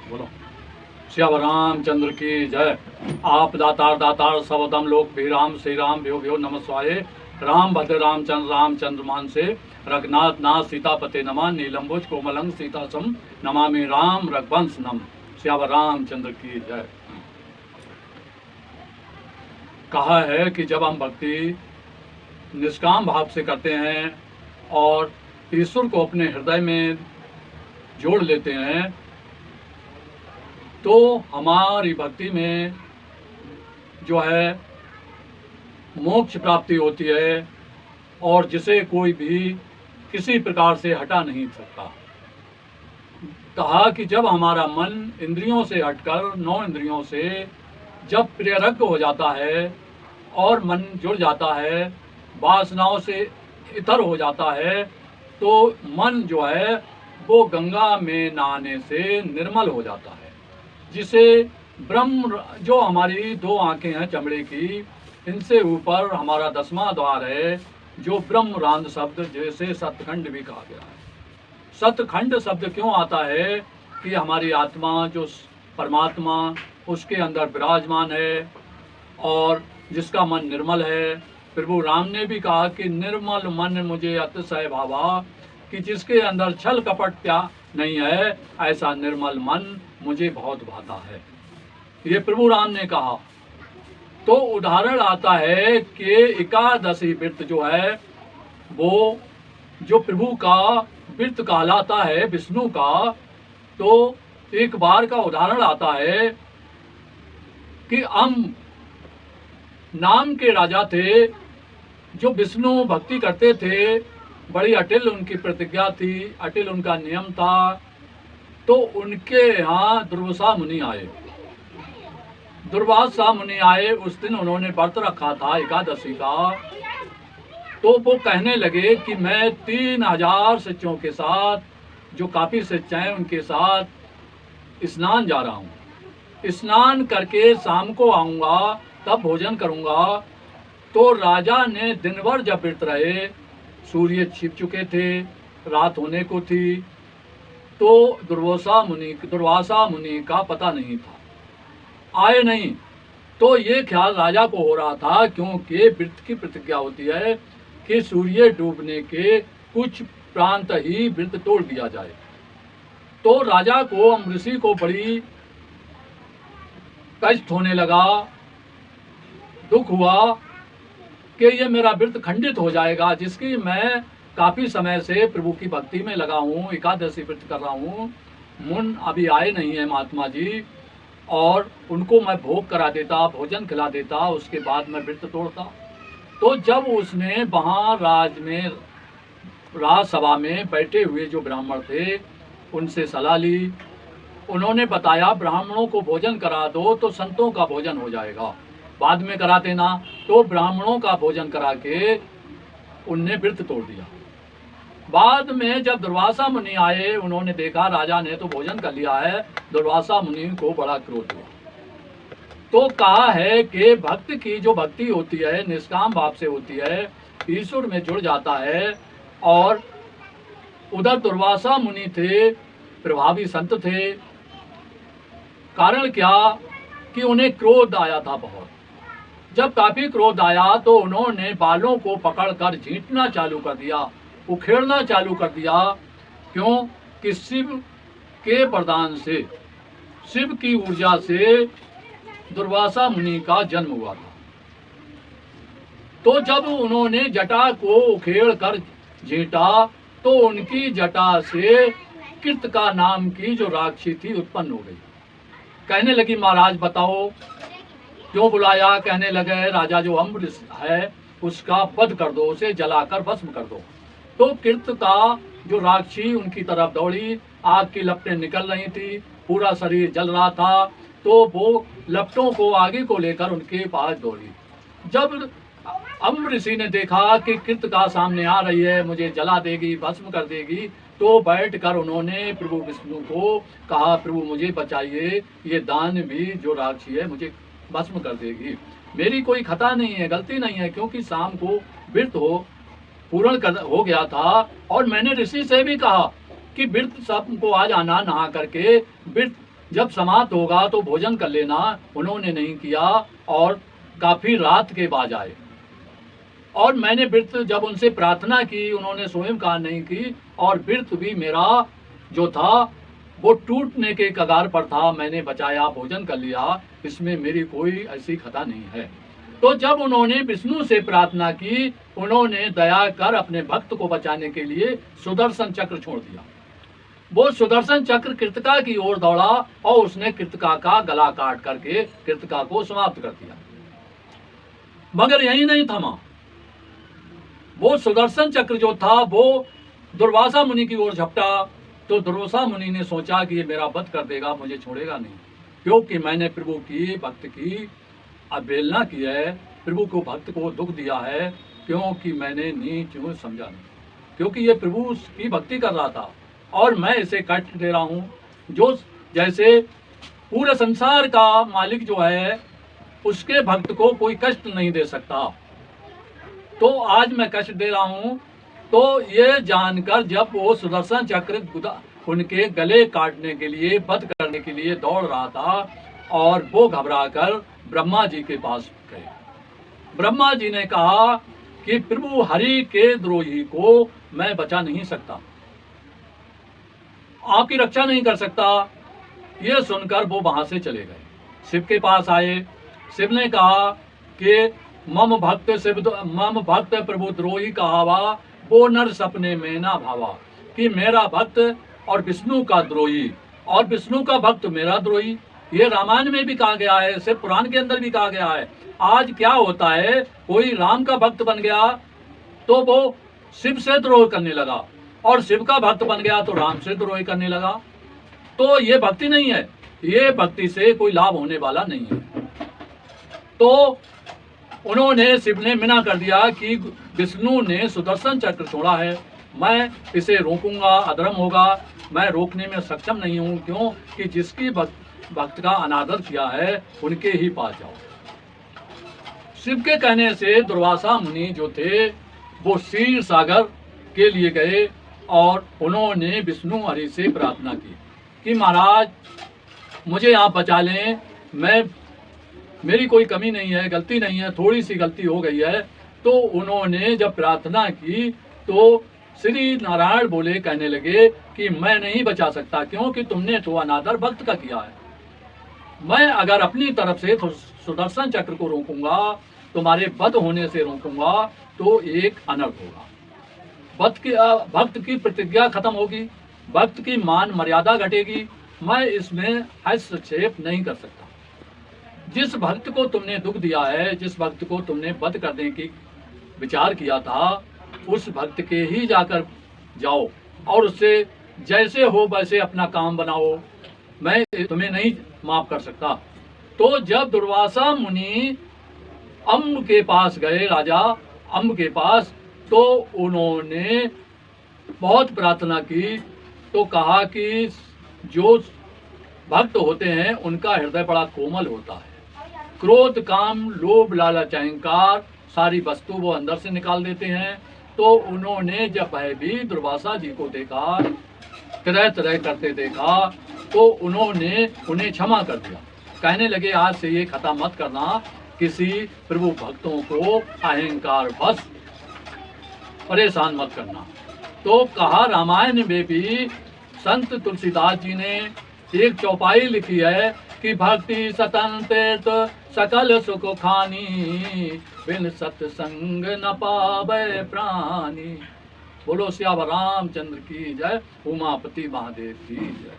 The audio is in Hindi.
बोलो। श्याम रामचंद्र की जय। आप दातार दातार सबदम लोक भी राम श्री राम भ्यो भ्यो नमस्वाय। राम भद्र रामचंद्र रामचंद्र मान से रघुनाथ नाथ सीतापते नमा नीलम्बुज कोमलंग सीतासम नमामि राम रघुवंश नम। श्याम रामचंद्र की जय। कहा है कि जब हम भक्ति निष्काम भाव से करते हैं और ईश्वर को अपने हृदय में जोड़ लेते हैं तो हमारी भक्ति में जो है मोक्ष प्राप्ति होती है और जिसे कोई भी किसी प्रकार से हटा नहीं सकता। कहा कि जब हमारा मन इंद्रियों से हटकर 9 इंद्रियों से जब प्रेरक हो जाता है और मन जुड़ जाता है, वासनाओं से इतर हो जाता है, तो मन जो है वो गंगा में नहाने से निर्मल हो जाता है, जिसे ब्रह्म जो हमारी 2 आंखें हैं चमड़े की, इनसे ऊपर हमारा 10वां द्वार है जो ब्रह्मरांध शब्द जैसे सतखंड भी कहा गया है। सतखंड शब्द क्यों आता है कि हमारी आत्मा जो परमात्मा उसके अंदर विराजमान है और जिसका मन निर्मल है। प्रभु राम ने भी कहा कि निर्मल मन मुझे अतिशय भावा, कि जिसके अंदर छल कपट क्या नहीं है ऐसा निर्मल मन मुझे बहुत भाता है, ये प्रभु राम ने कहा। तो उदाहरण आता है कि एकादशी व्रत जो है वो जो प्रभु का व्रत कहलाता है विष्णु का, तो एक बार का उदाहरण आता है कि हम नाम के राजा थे जो विष्णु भक्ति करते थे, बड़ी अटिल उनकी प्रतिज्ञा थी, अटिल उनका नियम था। तो उनके यहाँ दुर्वासा मुनि आए। दुर्वासा मुनि आए, उस दिन उन्होंने व्रत रखा था एकादशी का। तो वो कहने लगे कि मैं 3000 शिष्यों के साथ, जो काफी शिष्य हैं उनके साथ स्नान जा रहा हूँ, स्नान करके शाम को आऊँगा तब भोजन करूँगा। तो राजा ने दिन भर जब व्रत रहे, सूर्य छिप चुके थे, रात होने को थी, तो दुर्वासा मुनि का पता नहीं था, आए नहीं। तो ये ख्याल राजा को हो रहा था, क्योंकि व्रत की प्रतिज्ञा होती है कि सूर्य डूबने के कुछ प्रांत ही व्रत तोड़ दिया जाए। तो राजा को, ऋषि को बड़ी कष्ट होने लगा, दुख हुआ कि ये मेरा व्रत खंडित हो जाएगा, जिसकी मैं काफ़ी समय से प्रभु की भक्ति में लगा हूँ, एकादशी व्रत कर रहा हूँ। मुन अभी आए नहीं है महात्मा जी, और उनको मैं भोग करा देता, भोजन खिला देता, उसके बाद मैं व्रत तोड़ता। तो जब उसने वहाँ राजसभा में बैठे हुए जो ब्राह्मण थे उनसे सलाह ली, उन्होंने बताया ब्राह्मणों को भोजन करा दो तो संतों का भोजन हो जाएगा, बाद में करा देना। तो ब्राह्मणों का भोजन करा के उनने व्रत तोड़ दिया। बाद में जब दुर्वासा मुनि आए, उन्होंने देखा राजा ने तो भोजन कर लिया है, दुर्वासा मुनि को बड़ा क्रोध हुआ। तो कहा है कि भक्त की जो भक्ति होती है निष्काम भाव से होती है, ईश्वर में जुड़ जाता है। और उधर दुर्वासा मुनि थे, प्रभावी संत थे। कारण क्या कि उन्हें क्रोध आया था बहुत। जब काफी क्रोध आया तो उन्होंने बालों को पकड़कर झींटना चालू कर दिया, उखेड़ना चालू कर दिया। क्यों कि शिव के वरदान से, शिव की ऊर्जा से दुर्वासा मुनि का जन्म हुआ था। तो जब उन्होंने जटा को उखेड़ कर झींटा तो उनकी जटा से कृतिका नाम की जो राक्षसी थी उत्पन्न हो गई। कहने लगी महाराज बताओ क्यों बुलाया। कहने लगे राजा जो अम्बरीश है उसका वध कर दो, उसे जलाकर भस्म कर दो। तो कृतिका जो राक्षसी उनकी तरफ दौड़ी, आग की लपटें निकल रही थी, पूरा शरीर जल रहा था। तो वो लपटों को आगे को लेकर उनके पास दौड़ी। जब अम्बरीशी ने देखा कि कृतिका सामने आ रही है, मुझे जला देगी, भस्म कर देगी, तो बैठकर उन्होंने प्रभु विष्णु को कहा प्रभु मुझे बचाइए, ये दानवी जो राक्षसी है मुझे भस्म कर देगी। मेरी कोई खता नहीं है, गलती नहीं है, क्योंकि शाम को व्रत पूर्ण हो गया था। और मैंने ऋषि से भी कहा कि व्रत सबको आ जाना, नहा करके व्रत जब समाप्त होगा तो भोजन कर लेना। उन्होंने नहीं किया और काफ़ी रात के बाद आए और मैंने व्रत जब उनसे प्रार्थना की, उन्होंने स्वयं कहा नहीं की और व्रत भी मेरा जो था वो टूटने के कगार पर था। मैंने बचाया, भोजन कर लिया, इसमें मेरी कोई ऐसी खता नहीं है। तो जब उन्होंने विष्णु से प्रार्थना की, उन्होंने दया कर अपने भक्त को बचाने के लिए सुदर्शन चक्र छोड़ दिया। वो सुदर्शन चक्र कृतिका की ओर दौड़ा और उसने कृतिका का गला काट करके कृतिका को समाप्त कर दिया। मगर यही नहीं थमा, वो सुदर्शन चक्र जो था वो दुर्वासा मुनि की ओर झपटा। तो दुर्वासा मुनि ने सोचा कि ये मेरा वध कर देगा, मुझे छोड़ेगा नहीं, क्योंकि मैंने प्रभु की भक्त की अवहेलना की है, प्रभु को भक्त को दुख दिया है, क्योंकि मैंने नीच समझा नहीं, क्योंकि ये प्रभु की भक्ति कर रहा था और मैं इसे कष्ट दे रहा हूँ। जो जैसे पूरे संसार का मालिक जो है उसके भक्त को कोई कष्ट नहीं दे सकता, तो आज मैं कष्ट दे रहा हूँ। तो ये जानकर जब वो सुदर्शन चक्र उनके गले काटने के लिए, वध करने के लिए दौड़ रहा था और वो घबराकर ब्रह्मा जी के पास गए। ब्रह्मा जी ने कहा कि प्रभु हरि के द्रोही को मैं बचा नहीं सकता, आपकी रक्षा नहीं कर सकता। ये सुनकर वो वहां से चले गए, शिव के पास आए। शिव ने कहा कि मम भक्त प्रभु द्रोही कहावा, वो नर सपने में ना भावा, कि मेरा भक्त और विष्णु का द्रोही और विष्णु का भक्त मेरा द्रोही। ये रामायण में भी कहा गया है, शिव पुराण के अंदर भी कहा गया है। आज क्या होता है, कोई राम का भक्त बन गया तो वो शिव से द्रोह करने लगा और शिव का भक्त बन गया तो राम से द्रोह करने लगा। तो ये भक्ति नहीं है, ये भक्ति से कोई लाभ होने वाला नहीं है। तो उन्होंने, शिव ने मना कर दिया कि विष्णु ने सुदर्शन चक्र छोड़ा है, मैं इसे रोकूंगा, अधर्म होगा, मैं रोकने में सक्षम नहीं हूँ, क्यों कि जिसकी भक्त का अनादर किया है उनके ही पास जाओ। शिव के कहने से दुर्वासा मुनि जो थे वो क्षीर सागर के लिए गए और उन्होंने विष्णु हरि से प्रार्थना की कि महाराज मुझे आप बचा लें, मेरी कोई कमी नहीं है, गलती नहीं है, थोड़ी सी गलती हो गई है। तो उन्होंने जब प्रार्थना की तो श्री नारायण बोले, कहने लगे कि मैं नहीं बचा सकता, क्योंकि तुमने तो अनादर भक्त का किया है। मैं अगर अपनी तरफ से सुदर्शन चक्र को रोकूंगा, तुम्हारे वध होने से रोकूंगा, तो एक अनर्थ होगा, भक्त की प्रतिज्ञा खत्म होगी, भक्त की मान मर्यादा घटेगी। मैं इसमें हस्तक्षेप नहीं कर सकता। जिस भक्त को तुमने दुख दिया है, जिस भक्त को तुमने वध करने की विचार किया था, उस भक्त के ही जाकर जाओ और उससे जैसे हो वैसे अपना काम बनाओ, मैं तुम्हें नहीं माफ कर सकता। तो जब दुर्वासा मुनि अम्ब के पास गए, राजा अम्ब के पास, तो उन्होंने बहुत प्रार्थना की। तो कहा कि जो भक्त होते हैं उनका हृदय बड़ा कोमल होता है, क्रोध काम लोभ लालच अहंकार सारी वस्तु वो अंदर से निकाल देते हैं। तो उन्होंने जब भी दुर्वासा जी को देखा, तरह तरह करते देखा, तो उन्होंने उन्हें क्षमा कर दिया। कहने लगे आज से ये खता मत करना, किसी प्रभु भक्तों को अहंकार बस परेशान मत करना। तो कहा रामायण में भी संत तुलसीदास जी ने एक चौपाई लिखी है कि भक्ति सतन तीर्थ सकल सुख खानी, बिन सत्संग न पावे प्राणी। बोलो श्याम रामचंद्र की जय, उमापति महादेव की जय।